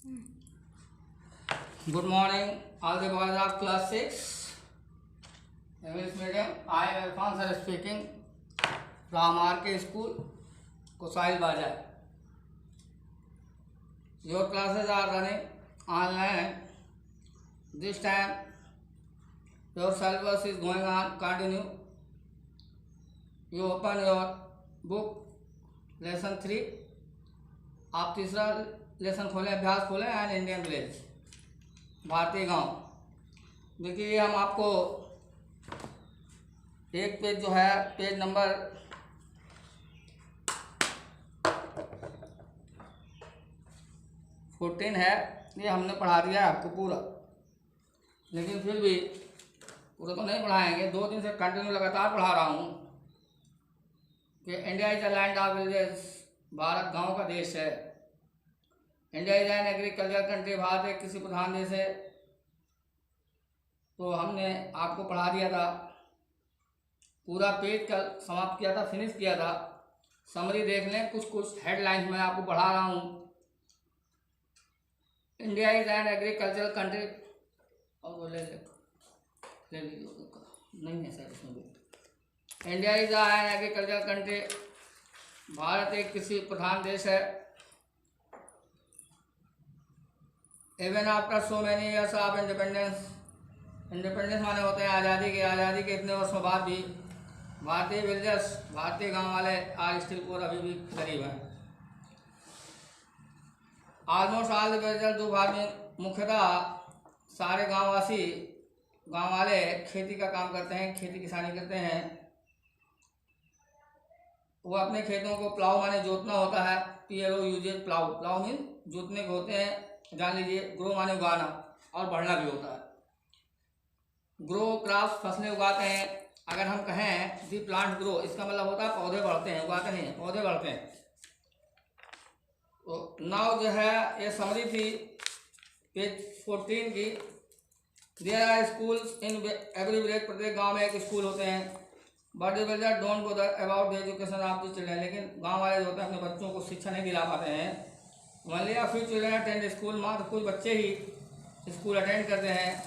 Good morning, all the boys of class 6, English medium. I am Alphonse speaking from RK School, Kosail Bazar. Your classes are running online. This time, your syllabus is going on, continue. You open your book, lesson 3. आप तीसरा lesson खोलें, अभ्यास खोलें and Indian village, भारतीय गांव। देखिए हम आपको एक पेज जो है, पेज नंबर 14 है, ये हमने पढ़ा दिया है आपको पूरा, लेकिन फिर भी पूरा तो नहीं पढ़ाएंगे। 2 दिन से कंटिन्यू लगातार पढ़ा रहा हूँ कि India is a land of villages, Bharat गांव का देश है। India is an agriculture country, Bharat एक कृषि प्रधान देश है। तो हमने आपको पढ़ा दिया था, पूरा पेज कल समाप्त किया था, फिनिश किया था। समरी देख लें, कुछ कुछ हेडलाइंस मैं आपको पढ़ा रहा हूँ। India is an agriculture country, और वो ले लीजिए, नहीं है सर इसमें भी। India is an agriculture country, Bharat एक कृषि प्रधान देश है। Even after so many years of independence, independence माने होते हैं आज़ादी के इतने वर्षों बाद भी भारतीय विलेजर्स, भारतीय गांव वाले आज स्टिल पूर अभी भी गरीब हैं। Almost all the villagers do farming, मुख्यतः सारे गांव वाले खेती का काम करते हैं, खेती किसानी करते हैं। वो अपने खेतों को प्लाव माने जोतना होता है, PLO यूजेज, प्लाव मीन जोतने के होते हैं, जान लीजिए। ग्रो माने उगाना और बढ़ना भी होता है। ग्रो क्रॉप्स, फसलें उगाते हैं। अगर हम कहें दी प्लांट ग्रो, इसका मतलब होता है पौधे बढ़ते हैं, उगाते नहीं हैं, पौधे बढ़ते हैं। तो नाउ जो है ये समरी थी पेज 14 की। There are schools in every village, प्रत्येक गांव में एक स्कूल होते हैं। But the villager don't bother about the education of the children, लेकिन गांव वाले जो होते हैं अपने बच्चों को शिक्षा नहीं दिला पाते हैं। Only a few children attend school, मात्र कुछ बच्चे ही स्कूल अटेंड करते हैं,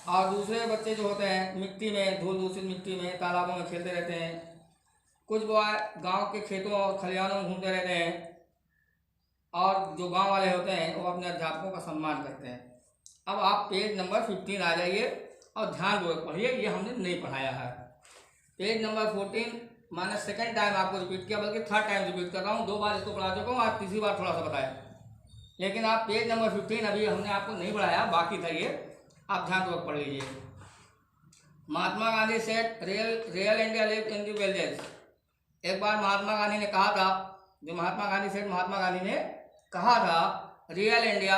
और दूसरे बच्चे जो होते हैं मिट्टी में, धूल दूषित मिट्टी में, तालाबों में खेलते रहते हैं। कुछ बॉय गांव के खेतों और खलिहानों में घूमते रहते हैं, और जो गांव वाले होते हैं वो अपने अध्यापकों का सम्मान करते हैं। अब आप पेज नंबर 15 आ जाइए और ध्यानपूर्वक पढ़िए, ये हमने नहीं पढ़ाया है। पेज नंबर 14 मैंने सेकंड टाइम आपको रिपीट किया, बल्कि थर्ड टाइम रिपीट कर रहा हूँ। 2 बार इसको पढ़ा चुका हूँ, आज तीसरी बार थोड़ा सा बताया, लेकिन आप पेज नंबर 15 अभी हमने आपको नहीं पढ़ाया, बाकी था ये, आप ध्यानपूर्वक पढ़ लीजिए। Mahatma Gandhi said real India live in the villages. एक बार महात्मा गांधी ने कहा था, महात्मा गांधी ने कहा था रियल इंडिया,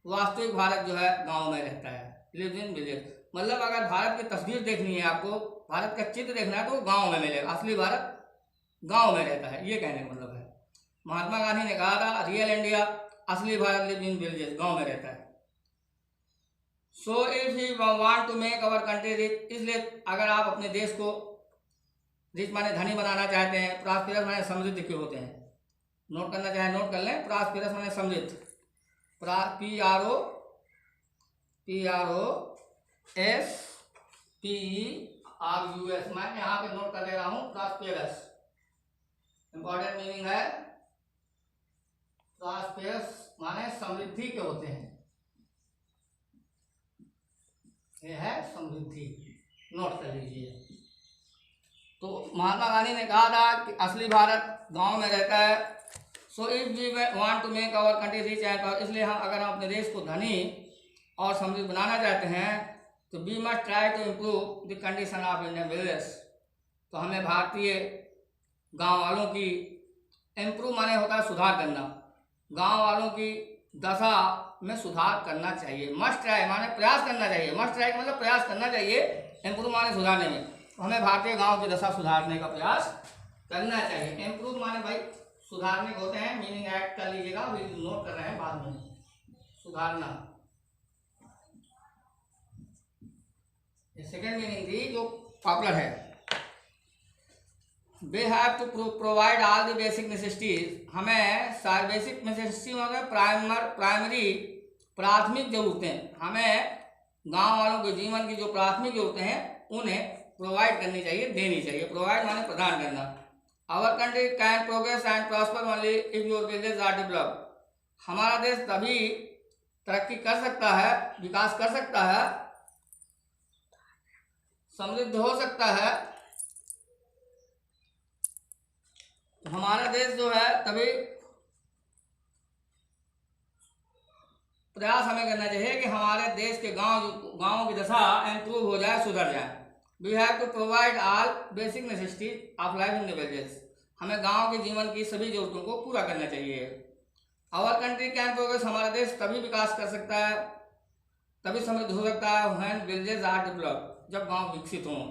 वास्तविक भारत जो है गांव में रहता है, लिव इन विलेज। मतलब अगर भारत की तस्वीर देखनी है आपको, भारत का चित्र देखना है, तो गांव में मिलेगा। असली भारत गांव में रहता है, ये कहने का मतलब है। महात्मा गांधी ने कहा था रियल इंडिया, असली भारत लिव इन विलेजेस, गांव में रहता है। So if you want to make our country rich, इसलिए अगर आप अपने देश को रिच माने धनी बनाना चाहते हैं, प्रॉस्पेरस माने समृद्ध क्यों होते हैं, नोट करना चाहे नोट कर लें। प्रॉस्पेरस माने समृद्ध, PROSPERUS, मैं यहाँ पे नोट कर ले रहा हूँ। प्रॉस्पेरस इंपॉर्टेंट मीनिंग है, प्रॉस्पेरस माने समृद्धि के होते हैं, ये है समृद्धि, नोट कर लीजिए। तो महात्मा गांधी ने कहा था कि असली भारत गांव में रहता है। So if we want to make our country rich and, इसलिए अगर हम अपने देश को धनी और समृद्ध बनाना चाहते हैं, तो we must try to improve the condition of Indian villages. तो हमें भारतीय गांव वालों की, इम्प्रूव माने होता है सुधार करना, गांव वालों की दशा में सुधार करना चाहिए। मस्ट ट्राई माने प्रयास करना चाहिए, मस्ट ट्राई का मतलब प्रयास करना चाहिए, इम्प्रूव माने सुधारने में। तो हमें भारतीय गांव की दशा सुधारने का प्रयास करना चाहिए। इम्प्रूव माने भाई सुधारने को होते हैं, मीनिंग ऐड कर लीजिएगा, अभी नोट कर रहे हैं बाद में। सुधारना ये सेकेंड मीनिंग थी जो पॉपुलर है। We have to provide all the basic necessities, हमें सारे बेसिक नेसेसिटी मतलब प्राइमरी प्राथमिक ज़रूरतें, हमें गांव वालों के जीवन की जो प्राथमिक ज़रूरतें हैं उन्हें प्रोवाइड करनी चाहिए, देनी चाहिए। प्रोवाइड माने प्रदान करना। Our country can progress and prosper only if your village are developed, हमारा देश तभी तरक्की कर सकता है, विकास कर सकता है, समृद्ध हो सकता है, हमारा देश जो है तभी प्रयास हमें करना चाहिए कि हमारे देश के गांवों की दशा इम्प्रूव हो जाए, सुधर जाए। We have to provide all basic necessities of life in the villages, हमें गांव के जीवन की सभी जरूरतों को पूरा करना चाहिए। आवर कंट्री कैन प्रोग्रेस, हमारा देश तभी विकास कर सकता है, तभी समृद्ध हो सकता है व्हेन विलेजेस आर डेवलप्ड, जब गांव विकसित हों।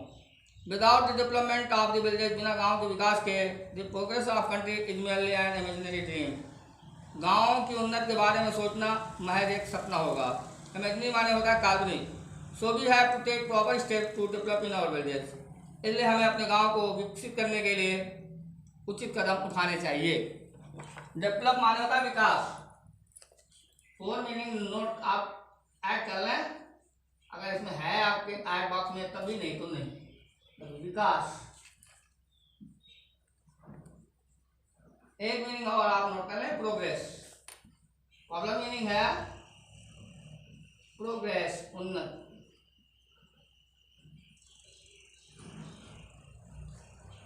Without the development of the village, बिना गांव के विकास के the progress of country is merely an imaginary dream, गाँव की उन्नति के बारे में सोचना महज एक सपना होगा। इमेजिनरी माने होता है काल्पनिक। So we have to take proper step to develop in our villages, इसलिए हमें अपने गांव को विकसित करने के लिए उचित कदम उठाने चाहिए। डेवलप माने होता है विकास। फोर मीनिंग नोट आप ऐड कर लें, अगर इसमें है आपके ऐड बॉक्स में तभी, नहीं तो नहीं। तो विकास एक मीनिंग और आप नोट कर लें, प्रोग्रेस। प्रॉब्लम मीनिंग है प्रोग्रेस, उन्नति।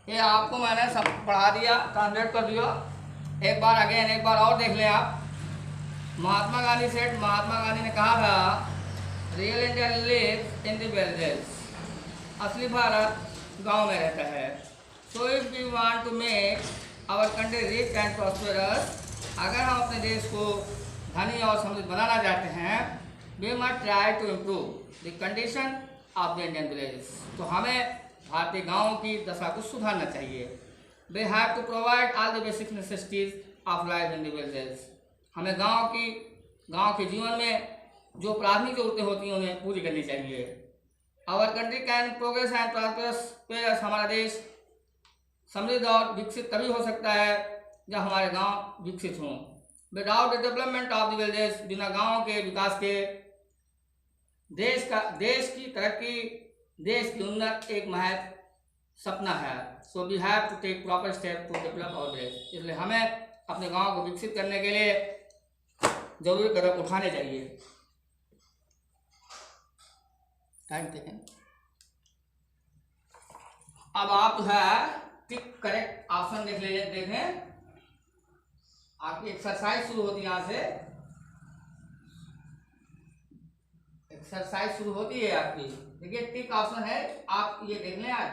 ये आपको मैंने सब पढ़ा दिया, ट्रांसलेट कर दिया। एक बार अगेन, एक बार और देख लें आप। महात्मा गांधी सेठ, महात्मा गांधी ने कहा था real India lives in the villages, असली भारत गांव में रहता है। So if we want to make our country rich and prosperous, अगर हम अपने देश को धनी और समृद्ध बनाना चाहते हैं, we must try to improve the condition of the Indian villages, तो हमें भारतीय गाँवों की दशा को सुधारना चाहिए। They have to provide all the basic necessities of life in the villages, हमें गाँव के जीवन में जो प्राथमिक जरूरतें होती हैं उन्हें पूरी करनी चाहिए। Our country can progress and prosperous, हमारा देश समृद्ध और विकसित तभी हो सकता है जब हमारे गांव विकसित हों। Without the development of the villages, बिना गांव के विकास के देश की तरक्की, देश की उन्नति एक महज सपना है। So we have to take proper step to develop our village, इसलिए हमें अपने गांव को विकसित करने के लिए जरूरी कदम उठाने चाहिए। अब आप है टिक करेक्ट ऑप्शन देख लीजिए, देखें आपकी एक्सरसाइज शुरू होती है, यहां से एक्सरसाइज शुरू होती है आपकी। देखिए टिक ऑप्शन है, आप ये देख लें आज,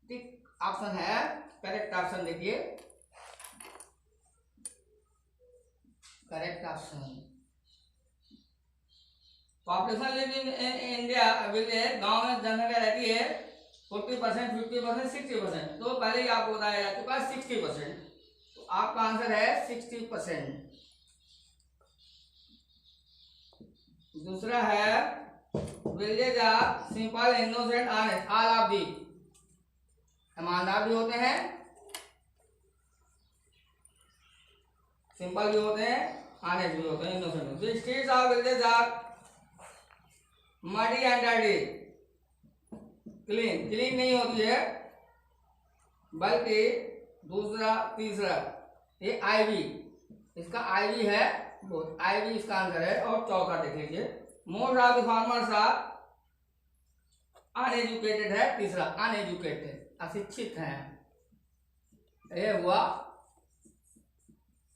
टिक ऑप्शन है करेक्ट ऑप्शन, देखिए correct option. Population living in India village, गांव में जनसंख्या रहती है 40%, 50%, 60%, तो पहले ही आपको बताया जा चुका है 60%, तो आपका आंसर है 60%। दूसरा है village are simple innocent honest, all of the, ईमानदार भी होते हैं, सिंपल भी होते हैं, ऑनेस्ट भी होते हैं, innocent. The streets of village are muddy and dirty, clean नहीं होती है, बल्कि दूसरा तीसरा ये आईवी, इसका आईवी है, बहुत आईवी इसका आंसर है। और चौथा देख लीजिए, most of the farmers are uneducated है, तीसरा अनएजुकेटेड, अशिक्षित हैं। ये हुआ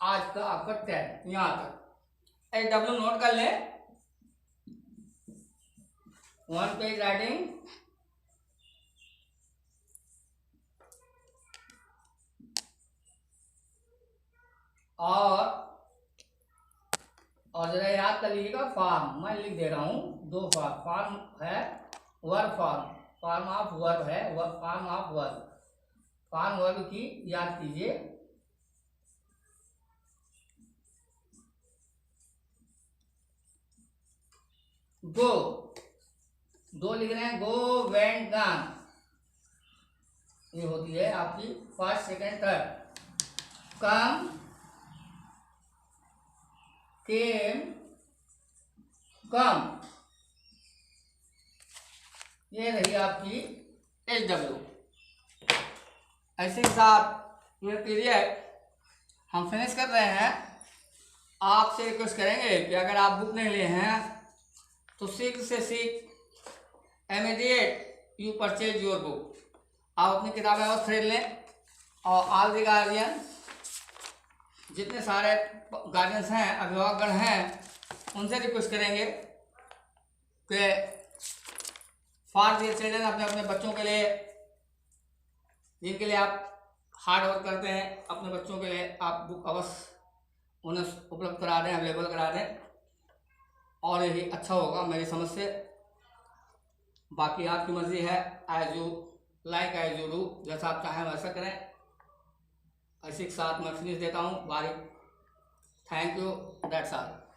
आज का आपका 10, यहां तक AW नोट कर लें, 1 पेज राइटिंग। और जरा याद कर लीजिएगा, फार्म मैं लिख दे रहा हूं, 2 फार्म है, verb form, form of verb है, form of verb, form verb की याद कीजिए। गो, दो लिख रहे हैं, गो वेंट गन, ये होती है आपकी फर्स्ट सेकंड थर्ड। कम, केम, कम, ये रही आपकी SW। ऐसे के साथ ये पीरियड हम फिनिश कर रहे हैं। आपसे रिक्वेस्ट करेंगे कि अगर आप बुक नहीं लिए हैं तो शीघ्र से शीघ्र immediate you purchase your book. आप अपनी किताबें और खरीद लें। और ऑल द गार्जियन, जितने सारे गार्जियंस हैं, अभिभावकगण हैं, उनसे रिक्वेस्ट करेंगे कि फॉर दियर चिल्ड्रन, अपने अपने बच्चों के लिए, जिनके लिए आप हार्ड वर्क करते हैं, अपने बच्चों के लिए आप बुक अवश्य उन्हें उपलब्ध करा दें, अवेलेबल करा दें, और यही अच्छा होगा मेरी समझ से। बाकी आपकी मर्जी है, as you like as you do, जैसा आप चाहें वैसा करें। इसी के साथ मैं फिनिश देता हूँ। बारी, थैंक यू, दैट्स ऑल।